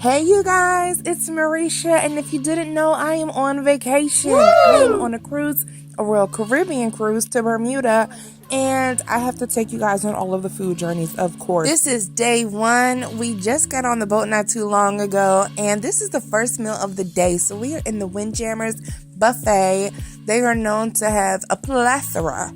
Hey you guys, it's Marisha, and if you didn't know, I am on vacation. I am on a cruise, a Royal Caribbean cruise to Bermuda, and I have to take you guys on all of the food journeys, of course. This is day one. We just got on the boat not too long ago, and this is the first meal of the day. So we are in the Windjammer's buffet. They are known to have a plethora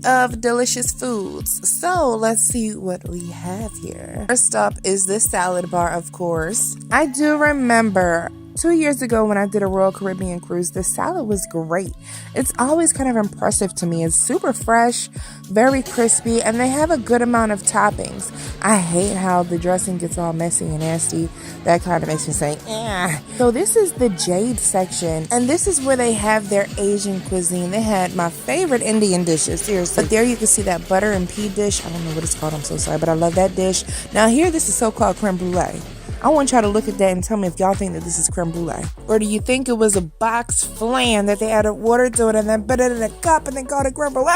of delicious foods. So let's see what we have here. First up is this salad bar, of course. I do remember 2 years ago when I did a Royal Caribbean cruise, the salad was great. It's always kind of impressive to me. It's super fresh, very crispy, and they have a good amount of toppings. I hate how the dressing gets all messy and nasty. That kind of makes me say, eh. So this is the Jade section, and this is where they have their Asian cuisine. They had my favorite Indian dishes, seriously. But there you can see that butter and pea dish. I don't know what it's called, I'm so sorry, but I love that dish. Now here, this is so-called creme brulee. I want y'all to look at that and tell me if y'all think that this is creme brulee. Or do you think it was a boxed flan that they added water to it and then put it in a cup and then called it creme brulee?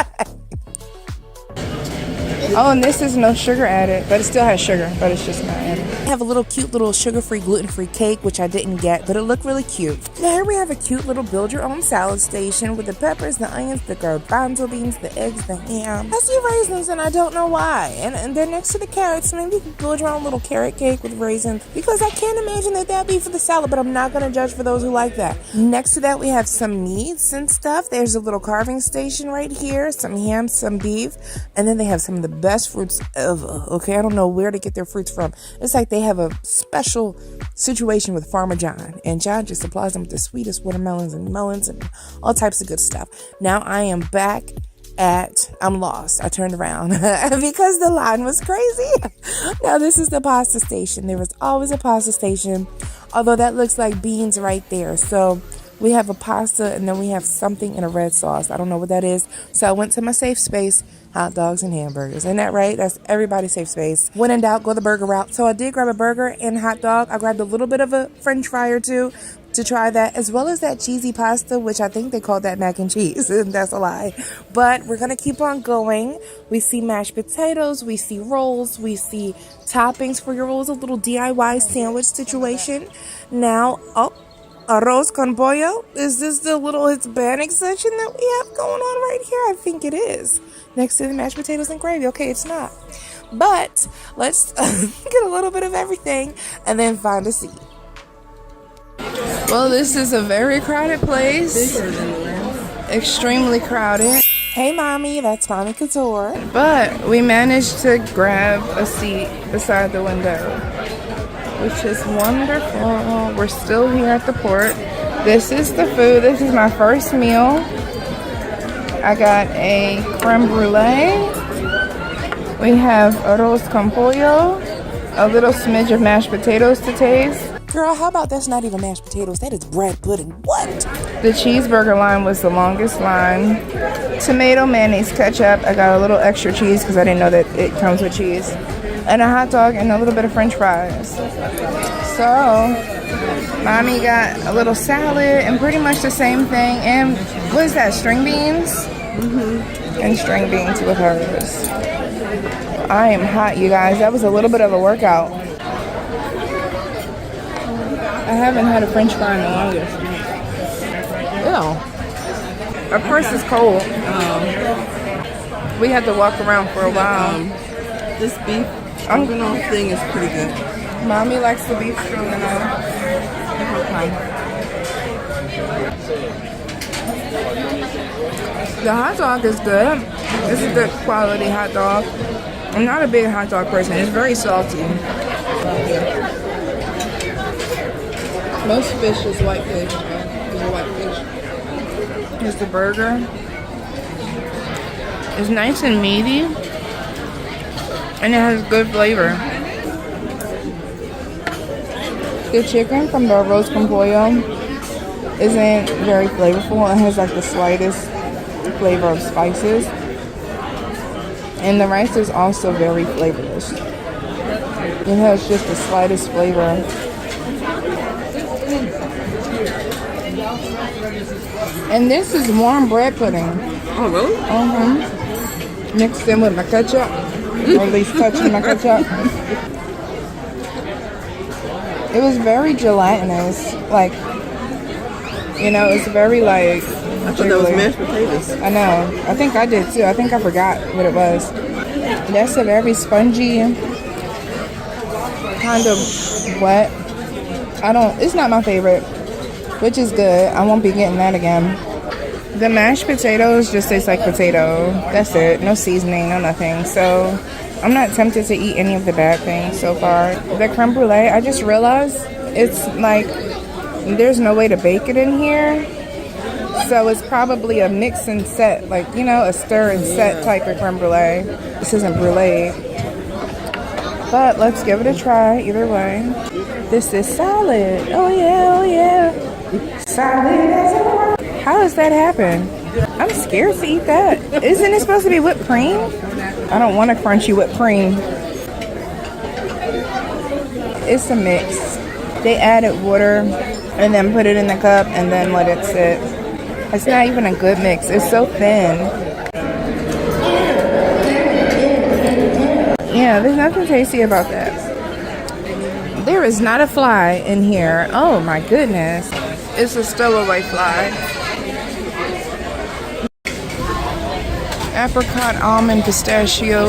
Oh, and this is no sugar added, but it still has sugar, but it's just not added. I have a little cute little sugar-free, gluten-free cake, which I didn't get, but it looked really cute. Now here we have a cute little build-your-own salad station with the peppers, the onions, the garbanzo beans, the eggs, the ham. I see raisins, and I don't know why. And they're next to the carrots. Maybe you can build your own little carrot cake with raisins, because I can't imagine that that'd be for the salad, but I'm not going to judge for those who like that. Next to that, we have some meats and stuff. There's a little carving station right here, some ham, some beef, and then they have some of the best fruits ever. Okay, I don't know where to get their fruits from. It's like they have a special situation with Farmer John, and John just supplies them with the sweetest watermelons and melons and all types of good stuff. Now I am back I'm lost. I turned around because the line was crazy. Now this is the pasta station. There was always a pasta station, although that looks like beans right there. So we have a pasta, and then we have something in a red sauce. I don't know what that is. So I went to my safe space, hot dogs and hamburgers. Isn't that right? That's everybody's safe space. When in doubt, go the burger route. So I did grab a burger and hot dog. I grabbed a little bit of a French fry or two to try that, as well as that cheesy pasta, which I think they called that mac and cheese. That's a lie. But we're going to keep on going. We see mashed potatoes. We see rolls. We see toppings for your rolls. A little DIY sandwich situation. Now, arroz con pollo. Is this the little Hispanic section that we have going on right here? I think it is. Next to the mashed potatoes and gravy. Okay, it's not. But let's get a little bit of everything and then find a seat. Well, this is a very crowded place. Extremely crowded. Hey, Mommy. That's Mommy Couture. But we managed to grab a seat beside the window, which is wonderful. We're still here at the port. This is the food. This is my first meal. I got a creme brulee. We have arroz con pollo, a little smidge of mashed potatoes to taste. Girl, how about that's not even mashed potatoes? That is bread pudding. What? The cheeseburger line was the longest line. Tomato, mayonnaise, ketchup. I got a little extra cheese because I didn't know that it comes with cheese. And a hot dog and a little bit of French fries. So, Mommy got a little salad and pretty much the same thing. And what is that, string beans? Mm-hmm. And string beans with hers. I am hot, you guys. That was a little bit of a workout. I haven't had a French fry in the longest. Ew. Of course it's cold. We had to walk around for a while. This beef stroganoff thing is pretty good. Mommy likes the beef stroganoff. The hot dog is good. This is good quality hot dog. I'm not a big hot dog person. It's very salty. Most fish is white fish. Is a white fish. Here's the burger. It's nice and meaty, and it has good flavor. The chicken from the arroz con pollo isn't very flavorful. It has like the slightest flavor of spices, and the rice is also very flavorless. It has just the slightest flavor. And this is warm bread pudding. Oh, really? Mm-hmm. Mixed in with my ketchup. Or at least touching my ketchup. It was very gelatinous. Like, you know, it's very like... I thought that was mashed potatoes. I know. I think I did too. I think I forgot what it was. That's a very spongy, kind of wet. It's not my favorite, which is good. I won't be getting that again. The mashed potatoes just taste like potato. That's it. No seasoning, no nothing. So I'm not tempted to eat any of the bad things so far. The creme brulee, I just realized it's like there's no way to bake it in here. So it's probably a mix and set, like, you know, a stir and set type of creme brulee. This isn't brulee. But let's give it a try either way. This is solid. Oh yeah, oh yeah. Solid as a rock. How does that happen? I'm scared to eat that. Isn't it supposed to be whipped cream? I don't want a crunchy whipped cream. It's a mix. They added water and then put it in the cup and then let it sit. It's not even a good mix. It's so thin. Yeah, there's nothing tasty about that. There is not a fly in here. Oh my goodness. It's a stowaway fly. Apricot, almond, pistachio.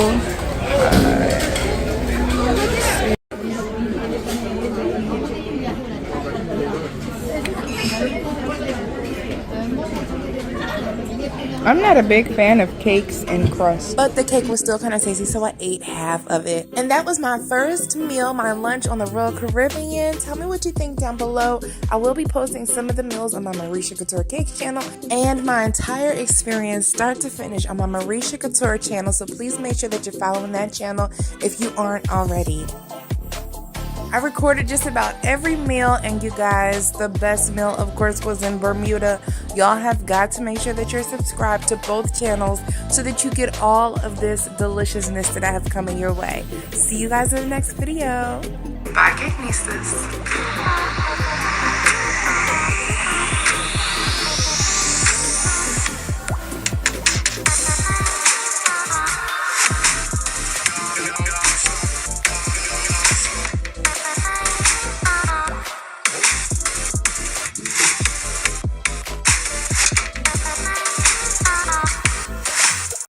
I'm not a big fan of cakes and crust, but the cake was still kind of tasty, so I ate half of it. And that was my first meal, my lunch on the Royal Caribbean. Tell me what you think down below. I will be posting some of the meals on my Marisha Couture Cakes channel and my entire experience start to finish on my Marisha Couture channel, so please make sure that you're following that channel if you aren't already. I recorded just about every meal, and you guys, the best meal, of course, was in Bermuda. Y'all have got to make sure that you're subscribed to both channels so that you get all of this deliciousness that I have coming your way. See you guys in the next video. Bye, Cake Nistas.